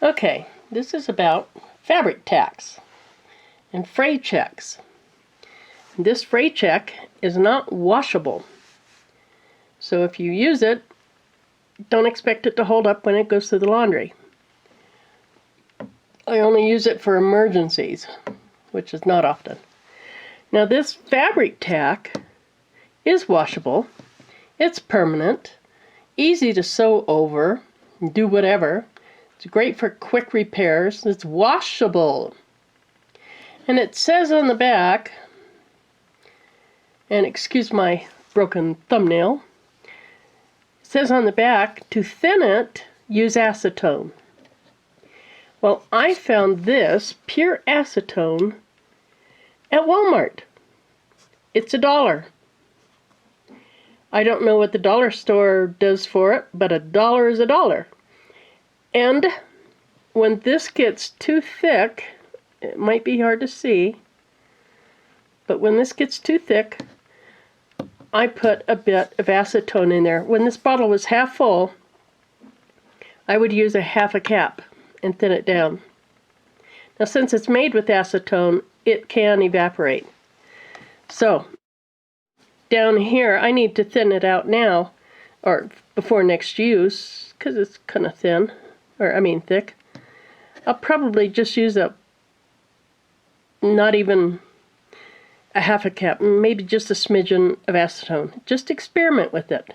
Okay, this is about fabric tacks and fray checks. This fray check is not washable, so if you use it, don't expect it to hold up when it goes through the laundry. I only use it for emergencies, which is not often. Now this fabric tack is washable. It's permanent, easy to sew over, do whatever. It's great for quick repairs. It's washable. And it says on the back, and excuse my broken thumbnail, it says on the back, to thin it, use acetone. Well, I found this pure acetone at Walmart. It's $1. I don't know what the dollar store does for it, but $1 is $1. And when this gets too thick, it might be hard to see, but when this gets too thick, I put a bit of acetone in there. When this bottle was half full, I would use a half a cap and thin it down. Now since it's made with acetone, it can evaporate. So down here, I need to thin it out now, or before next use, because it's kind of thin, thick. I'll probably just use not even a half a cap, maybe just a smidgen of acetone. Just experiment with it.